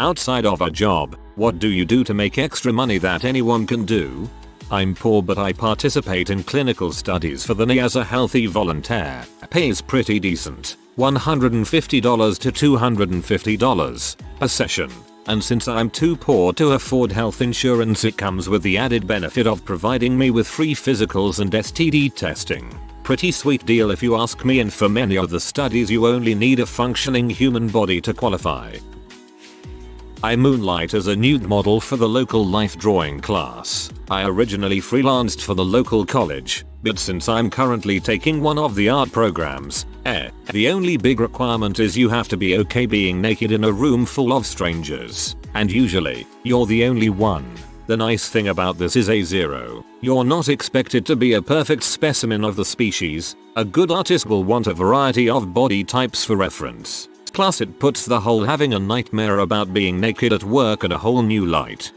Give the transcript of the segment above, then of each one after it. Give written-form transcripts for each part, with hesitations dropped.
Outside of a job, what do you do to make extra money that anyone can do? I'm poor but I participate in clinical studies for the NI as a healthy volunteer. Pay is pretty decent, $150 to $250 a session. And since I'm too poor to afford health insurance, it comes with the added benefit of providing me with free physicals and STD testing. Pretty sweet deal if you ask me, and for many of the studies you only need a functioning human body to qualify. I moonlight as a nude model for the local life drawing class. I originally freelanced for the local college, but since I'm currently taking one of the art programs, the only big requirement is you have to be okay being naked in a room full of strangers, and usually, you're the only one. The nice thing about this is A0. You're not expected to be a perfect specimen of the species. A good artist will want a variety of body types for reference. Plus it puts the whole having a nightmare about being naked at work in a whole new light.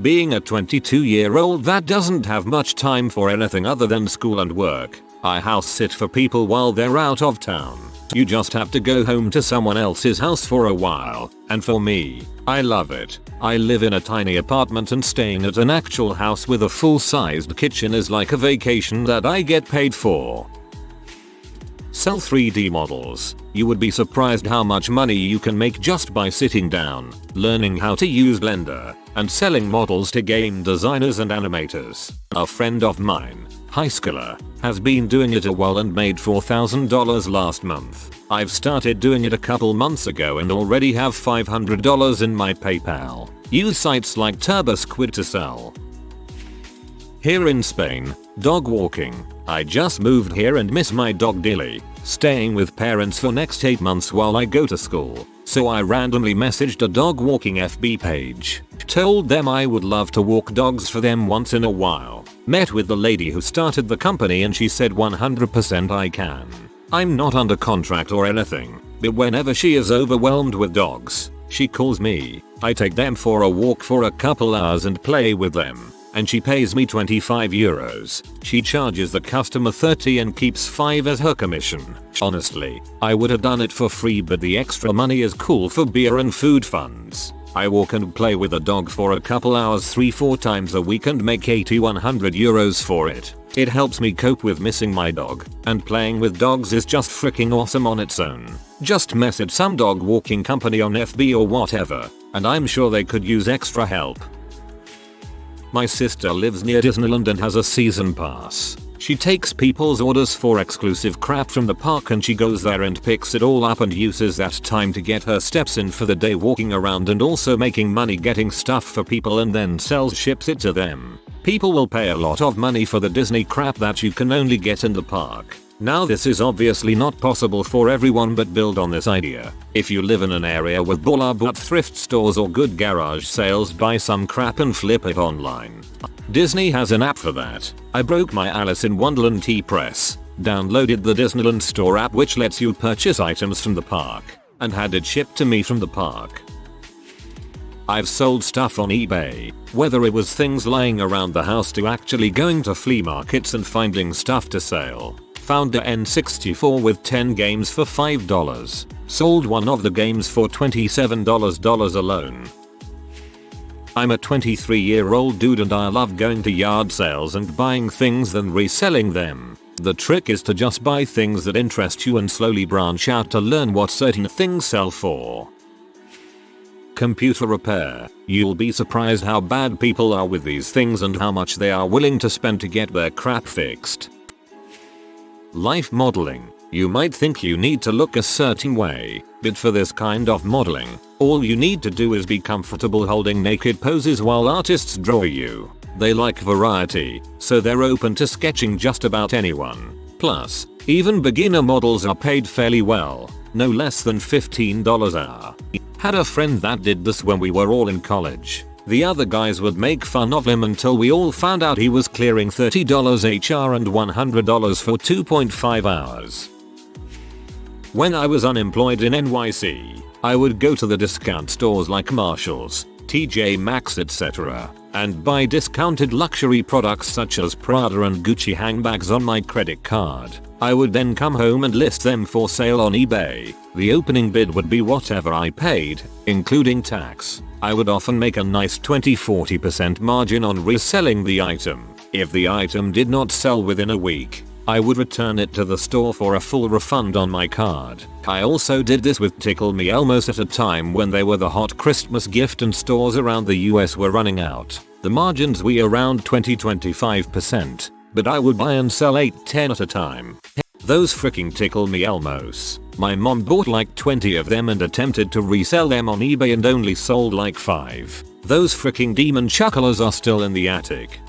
Being a 22-year-old that doesn't have much time for anything other than school and work, I house sit for people while they're out of town. You just have to go home to someone else's house for a while, and for me, I love it. I live in a tiny apartment and staying at an actual house with a full-sized kitchen is like a vacation that I get paid for. Sell 3D models. You would be surprised how much money you can make just by sitting down, learning how to use Blender, and selling models to game designers and animators. A friend of mine, high schooler, has been doing it a while and made $4,000 last month. I've started doing it a couple months ago and already have $500 in my PayPal. Use sites like TurboSquid to sell. Here in Spain, dog walking. I just moved here and miss my dog Dilly, staying with parents for next 8 months while I go to school. So I randomly messaged a dog walking FB page. Told them I would love to walk dogs for them once in a while. Met with the lady who started the company and she said 100% I can. I'm not under contract or anything, but whenever she is overwhelmed with dogs, she calls me. I take them for a walk for a couple hours and play with them. And she pays me 25 euros. She charges the customer 30 and keeps 5 as her commission. Honestly, I would have done it for free, but the extra money is cool for beer and food funds. I walk and play with a dog for a couple hours 3-4 times a week and make 80-100 euros for it. It helps me cope with missing my dog, and playing with dogs is just freaking awesome on its own. Just message some dog walking company on FB or whatever, and I'm sure they could use extra help. My sister lives near Disneyland and has a season pass. She takes people's orders for exclusive crap from the park and she goes there and picks it all up and uses that time to get her steps in for the day walking around and also making money getting stuff for people and then ships it to them. People will pay a lot of money for the Disney crap that you can only get in the park. Now this is obviously not possible for everyone, but build on this idea. If you live in an area with but thrift stores or good garage sales, buy some crap and flip it online. Disney has an app for that. I broke my Alice in Wonderland T-Press, downloaded the Disneyland Store app which lets you purchase items from the park, and had it shipped to me from the park. I've sold stuff on eBay, whether it was things lying around the house to actually going to flea markets and finding stuff to sell. Found a N64 with 10 games for $5. Sold one of the games for $27 alone. I'm a 23-year-old dude and I love going to yard sales and buying things then reselling them. The trick is to just buy things that interest you and slowly branch out to learn what certain things sell for. Computer repair. You'll be surprised how bad people are with these things and how much they are willing to spend to get their crap fixed. Life modeling. You might think you need to look a certain way, but for this kind of modeling, all you need to do is be comfortable holding naked poses while artists draw you. They like variety, so they're open to sketching just about anyone. Plus, even beginner models are paid fairly well, no less than $15 an hour. Had a friend that did this when we were all in college. The other guys would make fun of him until we all found out he was clearing $30 HR and $100 for 2.5 hours. When I was unemployed in NYC, I would go to the discount stores like Marshall's, TJ Maxx etc. and buy discounted luxury products such as Prada and Gucci handbags on my credit card. I would then come home and list them for sale on eBay. The opening bid would be whatever I paid, including tax. I would often make a nice 20-40% margin on reselling the item. If the item did not sell within a week, I would return it to the store for a full refund on my card. I also did this with Tickle Me Elmos at a time when they were the hot Christmas gift and stores around the US were running out. The margins were around 20-25%, but I would buy and sell 8-10 at a time. Those freaking Tickle Me Elmos. My mom bought like 20 of them and attempted to resell them on eBay and only sold like 5. Those freaking demon chucklers are still in the attic.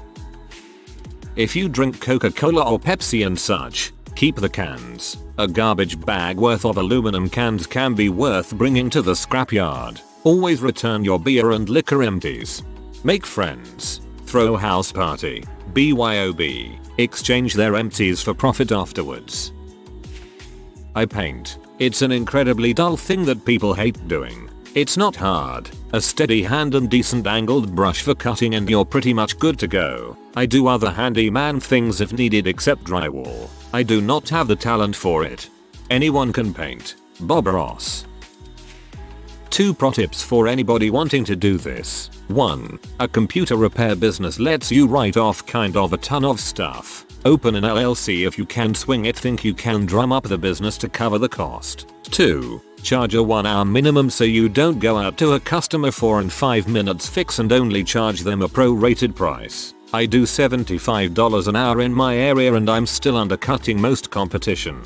If you drink Coca-Cola or Pepsi and such, keep the cans. A garbage bag worth of aluminum cans can be worth bringing to the scrapyard. Always return your beer and liquor empties. Make friends. Throw a house party. BYOB. Exchange their empties for profit afterwards. I paint. It's an incredibly dull thing that people hate doing. It's not hard. A steady hand and decent angled brush for cutting and you're pretty much good to go. I do other handyman things if needed except drywall. I do not have the talent for it. Anyone can paint. Bob Ross. 2 pro tips for anybody wanting to do this. 1. A computer repair business lets you write off kind of a ton of stuff. Open an LLC if you can swing it. Think you can drum up the business to cover the cost. 2. Charge a 1-hour minimum so you don't go out to a customer for and 5 minutes fix and only charge them a pro-rated price. I do $75 an hour in my area and I'm still undercutting most competition.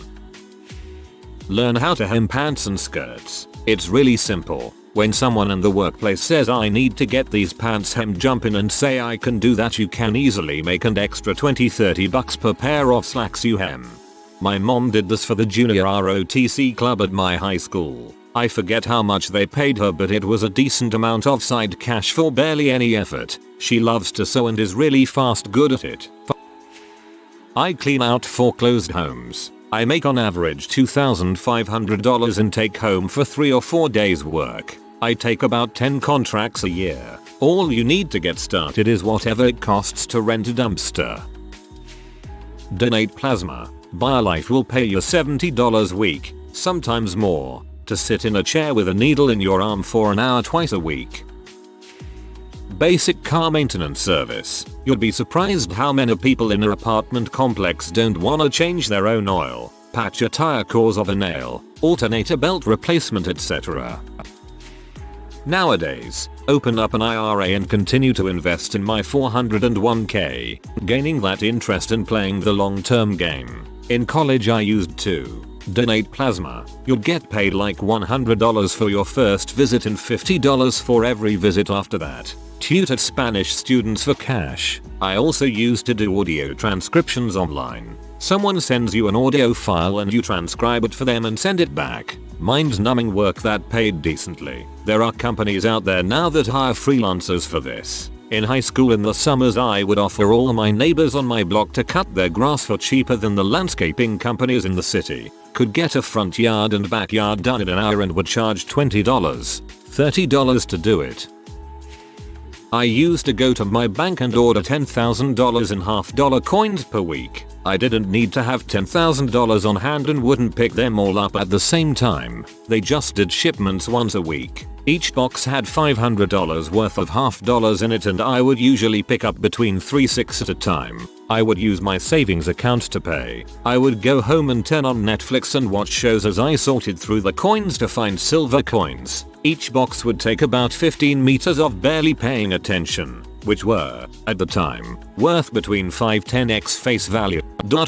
Learn how to hem pants and skirts. It's really simple. When someone in the workplace says I need to get these pants hemmed, jump in and say I can do that. You can easily make an extra $20-30 per pair of slacks you hem. My mom did this for the junior ROTC club at my high school. I forget how much they paid her, but it was a decent amount of side cash for barely any effort. She loves to sew and is really good at it. I clean out foreclosed homes. I make on average $2,500 in take home for 3 or 4 days work. I take about 10 contracts a year. All you need to get started is whatever it costs to rent a dumpster. Donate plasma. BioLife will pay you $70 a week, sometimes more, to sit in a chair with a needle in your arm for an hour twice a week. Basic car maintenance service. You'd be surprised how many people in an apartment complex don't wanna change their own oil, patch a tire cause of a nail, alternator belt replacement, etc. Nowadays, open up an IRA and continue to invest in my 401k, gaining that interest in playing the long-term game. In college I used to donate plasma. You'll get paid like $100 for your first visit and $50 for every visit after that. Tutor Spanish students for cash. I also used to do audio transcriptions online. Someone sends you an audio file and you transcribe it for them and send it back. Mind-numbing work that paid decently. There are companies out there now that hire freelancers for this. In high school in the summers I would offer all my neighbors on my block to cut their grass for cheaper than the landscaping companies in the city. Could get a front yard and backyard done in an hour and would charge $20, $30 to do it. I used to go to my bank and order $10,000 in half-dollar coins per week. I didn't need to have $10,000 on hand and wouldn't pick them all up at the same time. They just did shipments once a week. Each box had $500 worth of half-dollars in it and I would usually pick up between 3-6 at a time. I would use my savings account to pay. I would go home and turn on Netflix and watch shows as I sorted through the coins to find silver coins. Each box would take about 15 meters of barely paying attention, which were, at the time, worth between 5-10x face value,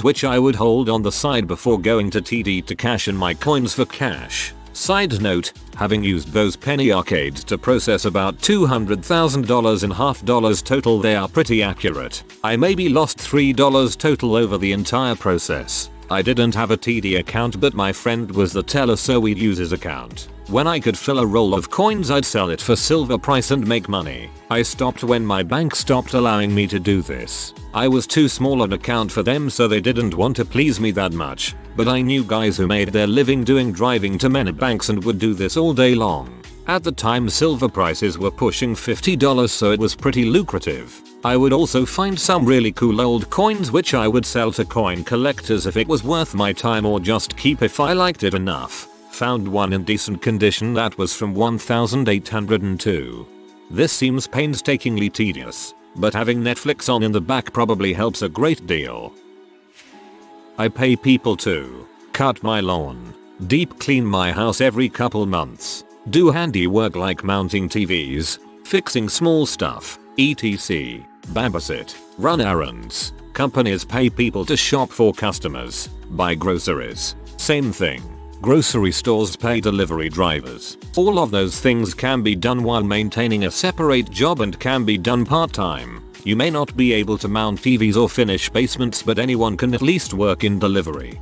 which I would hold on the side before going to TD to cash in my coins for cash. Side note, having used those penny arcades to process about $200,000 in half-dollars total, they are pretty accurate. I maybe lost $3 total over the entire process. I didn't have a TD account but my friend was the teller so we'd use his account. When I could fill a roll of coins I'd sell it for silver price and make money. I stopped when my bank stopped allowing me to do this. I was too small an account for them so they didn't want to please me that much, but I knew guys who made their living doing driving to many banks and would do this all day long. At the time silver prices were pushing $50 so it was pretty lucrative. I would also find some really cool old coins which I would sell to coin collectors if it was worth my time or just keep if I liked it enough. Found one in decent condition that was from 1802. This seems painstakingly tedious, but having Netflix on in the back probably helps a great deal. I pay people to cut my lawn, deep clean my house every couple months, do handiwork like mounting TVs, fixing small stuff, etc. Babysit, run errands. Companies pay people to shop for customers, buy groceries. Same thing. Grocery stores pay delivery drivers. All of those things can be done while maintaining a separate job and can be done part-time. You may not be able to mount TVs or finish basements, but anyone can at least work in delivery.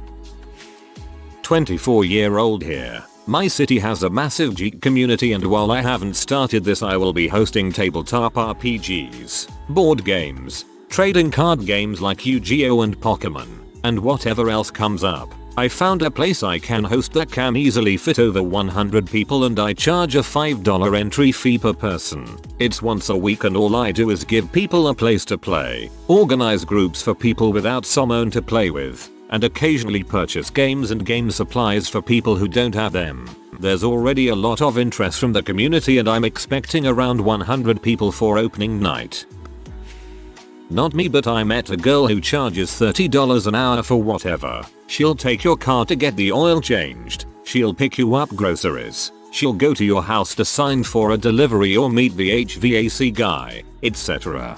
24-year-old here. My city has a massive geek community, and while I haven't started this, I will be hosting tabletop RPGs, board games, trading card games like Yu-Gi-Oh and Pokemon, and whatever else comes up. I found a place I can host that can easily fit over 100 people, and I charge a $5 entry fee per person. It's once a week and all I do is give people a place to play, organize groups for people without someone to play with, and occasionally purchase games and game supplies for people who don't have them. There's already a lot of interest from the community and I'm expecting around 100 people for opening night. Not me, but I met a girl who charges $30 an hour for whatever. She'll take your car to get the oil changed, she'll pick you up groceries, she'll go to your house to sign for a delivery or meet the HVAC guy, etc.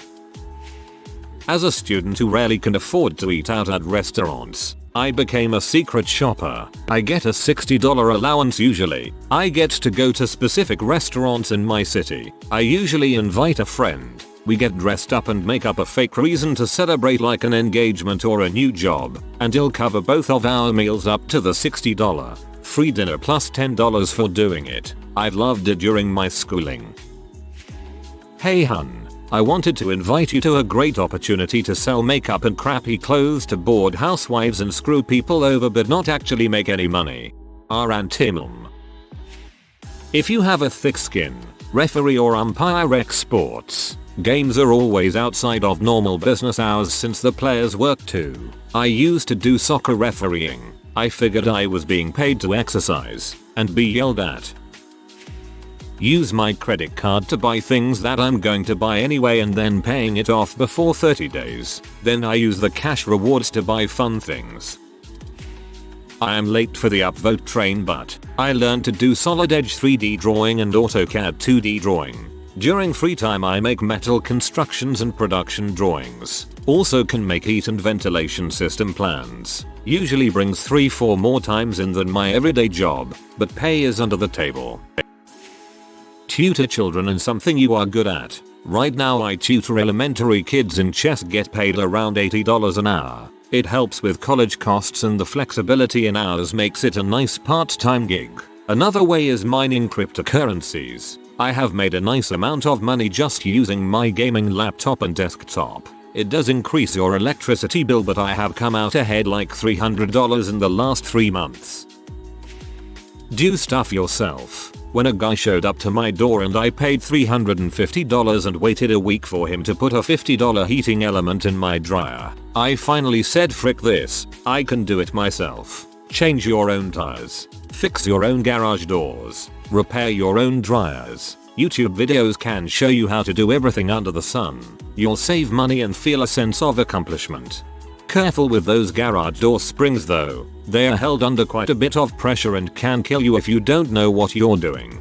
As a student who rarely can afford to eat out at restaurants, I became a secret shopper. I get a $60 allowance usually. I get to go to specific restaurants in my city. I usually invite a friend. We get dressed up and make up a fake reason to celebrate, like an engagement or a new job, and he'll cover both of our meals up to the $60. Free dinner plus $10 for doing it. I've loved it during my schooling. Hey hun, I wanted to invite you to a great opportunity to sell makeup and crappy clothes to bored housewives and screw people over but not actually make any money. Arantimum. If you have a thick skin, referee or umpire X sports. Games are always outside of normal business hours since the players work too. I used to do soccer refereeing. I figured I was being paid to exercise and be yelled at. Use my credit card to buy things that I'm going to buy anyway and then paying it off before 30 days. Then I use the cash rewards to buy fun things. I am late for the upvote train, but I learned to do Solid Edge 3D drawing and AutoCAD 2D drawing. During free time I make metal constructions and production drawings. Also can make heat and ventilation system plans. Usually brings 3-4 more times in than my everyday job, but pay is under the table. Tutor children in something you are good at. Right now I tutor elementary kids in chess, get paid around $80 an hour. It helps with college costs and the flexibility in hours makes it a nice part-time gig. Another way is mining cryptocurrencies. I have made a nice amount of money just using my gaming laptop and desktop. It does increase your electricity bill, but I have come out ahead like $300 in the last 3 months. Do stuff yourself. When a guy showed up to my door and I paid $350 and waited a week for him to put a $50 heating element in my dryer, I finally said frick this, I can do it myself. Change your own tires. Fix your own garage doors. Repair your own dryers. YouTube videos can show you how to do everything under the sun. You'll save money and feel a sense of accomplishment. Careful with those garage door springs though. They are held under quite a bit of pressure and can kill you if you don't know what you're doing.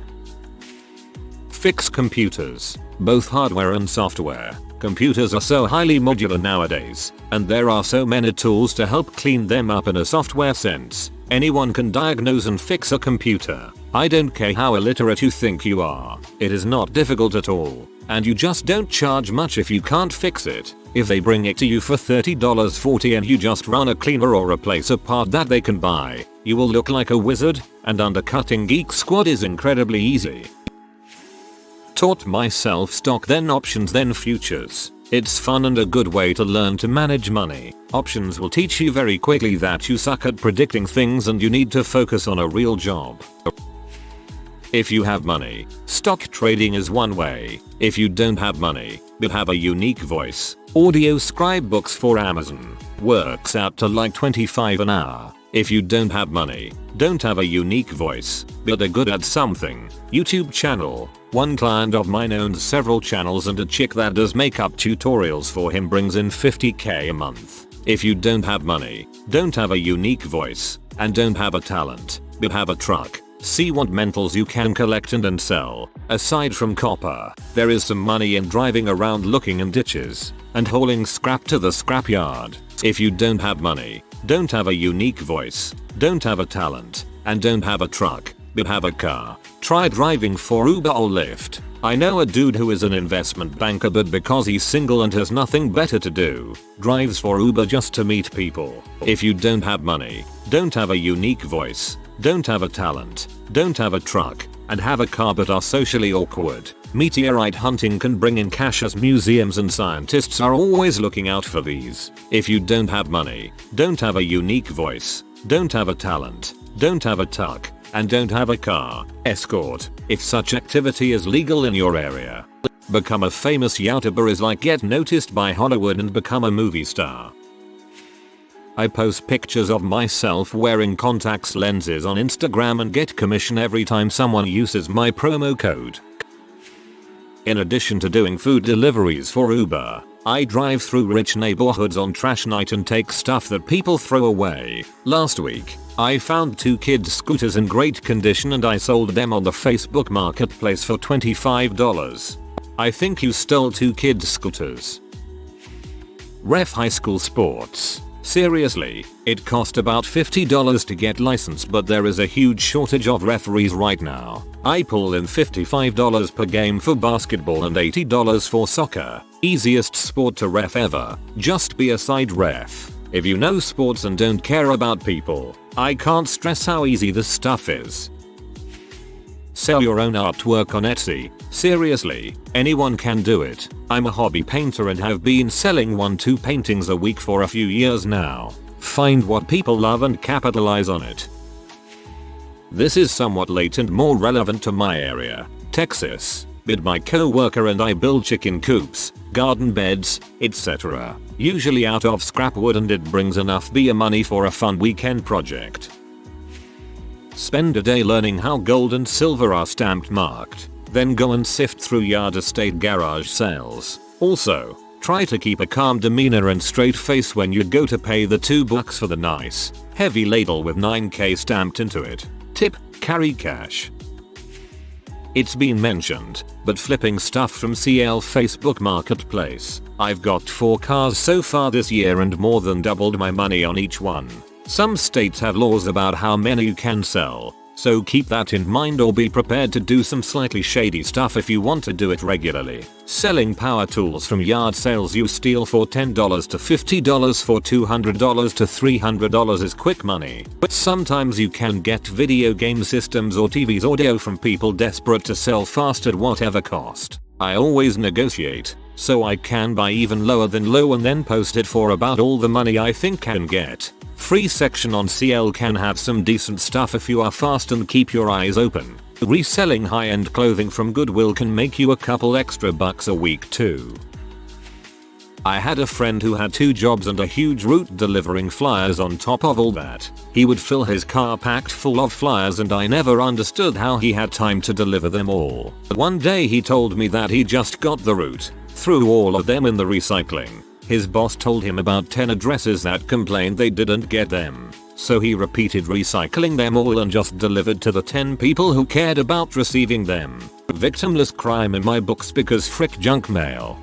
Fix computers. Both hardware and software. Computers are so highly modular nowadays, and there are so many tools to help clean them up in a software sense. Anyone can diagnose and fix a computer. I don't care how illiterate you think you are. It is not difficult at all. And you just don't charge much if you can't fix it. If they bring it to you for $30, $40 and you just run a cleaner or replace a part that they can buy, you will look like a wizard, and undercutting Geek Squad is incredibly easy. Taught myself stock, then options, then futures. It's fun and a good way to learn to manage money. Options will teach you very quickly that you suck at predicting things and you need to focus on a real job. If you have money, stock trading is one way. If you don't have money, but have a unique voice, audio scribe books for Amazon. Works out to like $25 an hour. If you don't have money, don't have a unique voice, but are good at something. YouTube channel. One client of mine owns several channels and a chick that does makeup tutorials for him brings in $50k a month. If you don't have money, don't have a unique voice, and don't have a talent, but have a truck, see what mentals you can collect and sell. Aside from copper, there is some money in driving around looking in ditches and hauling scrap to the scrapyard. If you don't have money, don't have a unique voice, don't have a talent, and don't have a truck, but have a car, try driving for Uber or Lyft. I know a dude who is an investment banker, but because he's single and has nothing better to do, drives for Uber just to meet people. If you don't have money, don't have a unique voice, don't have a talent, don't have a truck, and have a car but are socially awkward, meteorite hunting can bring in cash as museums and scientists are always looking out for these. If you don't have money, don't have a unique voice, don't have a talent, don't have a truck, and don't have a car, escort, if such activity is legal in your area. Become a famous YouTuber is like get noticed by Hollywood and become a movie star. I post pictures of myself wearing contacts lenses on Instagram and get commission every time someone uses my promo code. In addition to doing food deliveries for Uber, I drive through rich neighborhoods on trash night and take stuff that people throw away. Last week, I found 2 kids scooters in great condition and I sold them on the Facebook marketplace for $25. I think you stole 2 kids scooters. Ref high school sports. Seriously, it cost about $50 to get licensed, but there is a huge shortage of referees right now. I pull in $55 per game for basketball and $80 for soccer. Easiest sport to ref ever. Just be a side ref. If you know sports and don't care about people, I can't stress how easy this stuff is. Sell your own artwork on Etsy. Seriously, anyone can do it. I'm a hobby painter and have been selling 1-2 paintings a week for a few years now. Find what people love and capitalize on it. This is somewhat late and more relevant to my area, Texas, but my co-worker and I build chicken coops, garden beds, etc. Usually out of scrap wood, and it brings enough beer money for a fun weekend project. Spend a day learning how gold and silver are stamped marked. Then go and sift through yard estate garage sales. Also, try to keep a calm demeanor and straight face when you go to pay the $2 for the nice, heavy ladle with 9K stamped into it. Tip: carry cash. It's been mentioned, but flipping stuff from CL Facebook Marketplace. I've got 4 cars so far this year and more than doubled my money on each one. Some states have laws about how many you can sell, so keep that in mind or be prepared to do some slightly shady stuff if you want to do it regularly. Selling power tools from yard sales you steal for $10 to $50 for $200 to $300 is quick money. But sometimes you can get video game systems or TVs audio from people desperate to sell fast at whatever cost. I always negotiate, so I can buy even lower than low and then post it for about all the money I think can get. Free section on CL can have some decent stuff if you are fast and keep your eyes open. Reselling high-end clothing from Goodwill can make you a couple extra bucks a week too. I had a friend who had 2 jobs and a huge route delivering flyers on top of all that. He would fill his car packed full of flyers and I never understood how he had time to deliver them all. But one day he told me that he just got the route, threw all of them in the recycling. His boss told him about 10 addresses that complained they didn't get them, so he repeated recycling them all and just delivered to the 10 people who cared about receiving them. Victimless crime in my books because frick junk mail.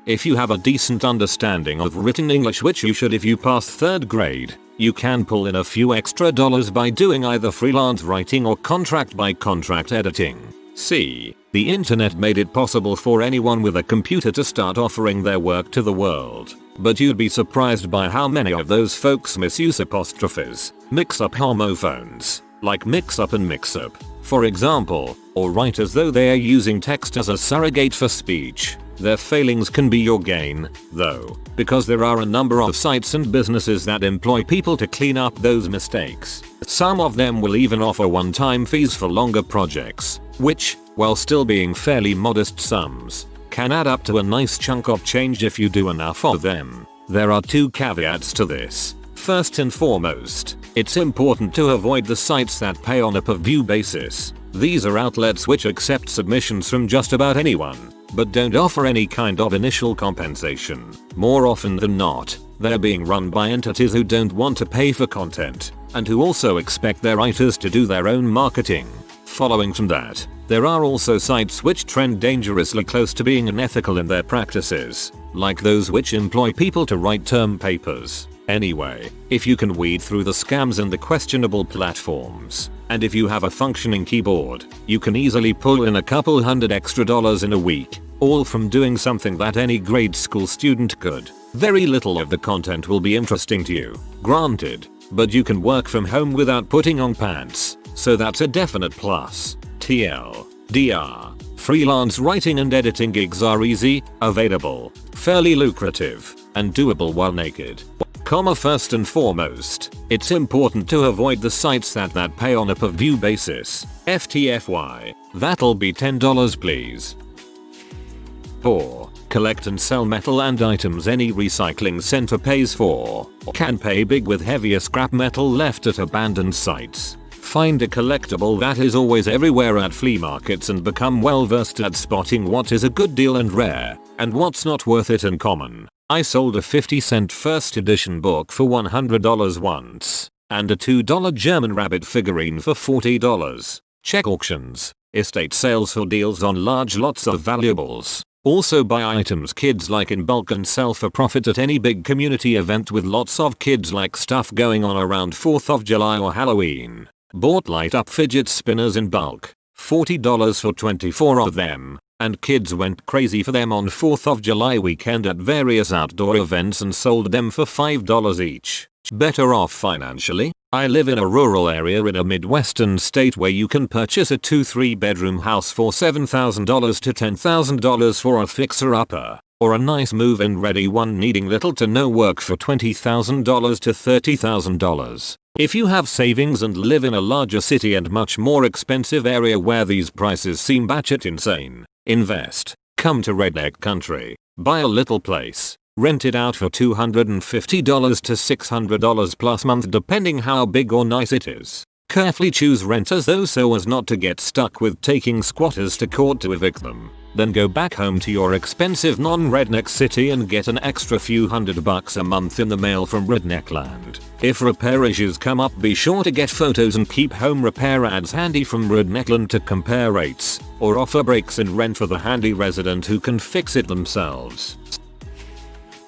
If you have a decent understanding of written English, which you should if you pass 3rd grade, you can pull in a few extra dollars by doing either freelance writing or contract by contract editing. See, the internet made it possible for anyone with a computer to start offering their work to the world. But you'd be surprised by how many of those folks misuse apostrophes, mix up homophones, like mix up and mix up, for example, or write as though they are using text as a surrogate for speech. Their failings can be your gain, though, because there are a number of sites and businesses that employ people to clean up those mistakes. Some of them will even offer one-time fees for longer projects, which, while still being fairly modest sums, can add up to a nice chunk of change if you do enough of them. There are 2 caveats to this. First and foremost, it's important to avoid the sites that pay on a per view basis. These are outlets which accept submissions from just about anyone, but don't offer any kind of initial compensation. More often than not, they're being run by entities who don't want to pay for content, and who also expect their writers to do their own marketing. Following from that, there are also sites which trend dangerously close to being unethical in their practices, like those which employ people to write term papers. Anyway, if you can weed through the scams and the questionable platforms, and if you have a functioning keyboard, you can easily pull in a couple $100 extra in a week, all from doing something that any grade school student could. Very little of the content will be interesting to you, granted, but you can work from home without putting on pants, so that's a definite plus. TLDR, freelance writing and editing gigs are easy, available, fairly lucrative, and doable while naked. First and foremost, it's important to avoid the sites that pay on a per view basis. FTFY, that'll be $10 please. Or, collect and sell metal and items any recycling center pays for. Can pay big with heavier scrap metal left at abandoned sites. Find a collectible that is always everywhere at flea markets and become well versed at spotting what is a good deal and rare, and what's not worth it and common. I sold a 50-cent first edition book for $100 once, and a $2 German rabbit figurine for $40. Check auctions, estate sales for deals on large lots of valuables. Also buy items kids like in bulk and sell for profit at any big community event with lots of kids like stuff going on around 4th of July or Halloween. Bought light up fidget spinners in bulk, $40 for 24 of them. And kids went crazy for them on 4th of July weekend at various outdoor events and sold them for $5 each. Better off financially? I live in a rural area in a Midwestern state where you can purchase a 2-3 bedroom house for $7,000 to $10,000 for a fixer-upper, or a nice move-in ready one needing little to no work for $20,000 to $30,000. If you have savings and live in a larger city and much more expensive area where these prices seem batshit insane, invest. Come to redneck country. Buy a little place. Rent it out for $250 to $600 plus month depending how big or nice it is. Carefully choose renters though so as not to get stuck with taking squatters to court to evict them. Then go back home to your expensive non-redneck city and get an extra few $100 a month in the mail from redneck land. If repair issues come up, be sure to get photos and keep home repair ads handy from redneckland to compare rates, or offer breaks in rent for the handy resident who can fix it themselves.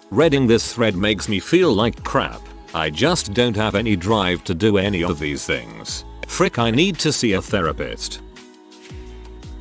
Reading this thread makes me feel like crap. I just don't have any drive to do any of these things. Frick, I need to see a therapist.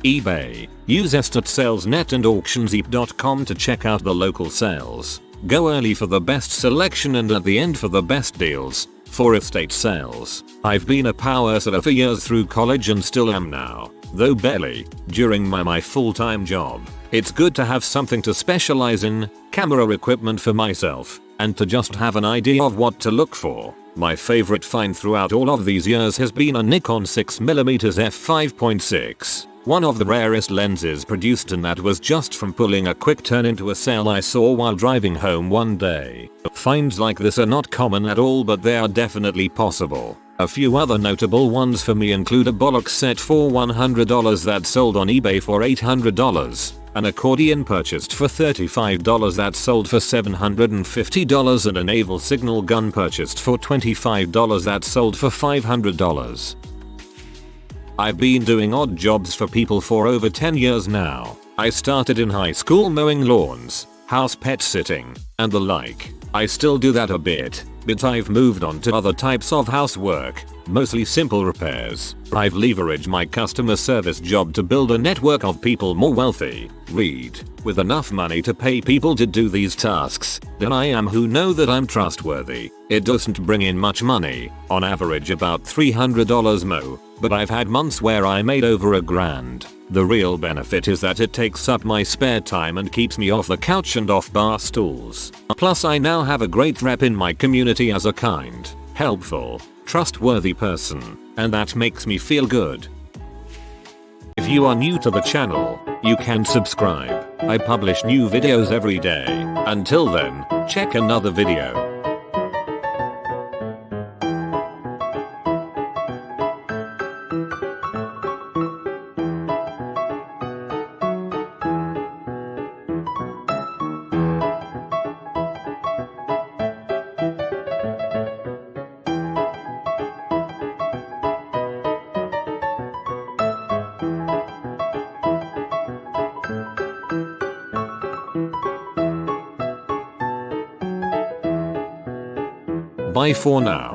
eBay. Use estatesalesnet and auctionseep.com to check out the local sales. Go early for the best selection and at the end for the best deals. For estate sales, I've been a power seller for years through college and still am now, though barely, during my full-time job. It's good to have something to specialize in, camera equipment for myself, and to just have an idea of what to look for. My favorite find throughout all of these years has been a Nikon 6mm f5.6. One of the rarest lenses produced, and that was just from pulling a quick turn into a sale I saw while driving home one day. Finds like this are not common at all, but they are definitely possible. A few other notable ones for me include a bollocks set for $100 that sold on eBay for $800, an accordion purchased for $35 that sold for $750, and a naval signal gun purchased for $25 that sold for $500. I've been doing odd jobs for people for over 10 years now. I started in high school mowing lawns, house pet sitting, and the like. I still do that a bit, but I've moved on to other types of housework, mostly simple repairs. I've leveraged my customer service job to build a network of people more wealthy, with enough money to pay people to do these tasks, than I am who know that I'm trustworthy. It doesn't bring in much money, on average about $300 mo, but I've had months where I made over $1,000. The real benefit is that it takes up my spare time and keeps me off the couch and off bar stools. Plus I now have a great rep in my community as a kind, helpful, trustworthy person, and that makes me feel good. If you are new to the channel, you can subscribe. I publish new videos every day. Until then, check another video. Bye for now.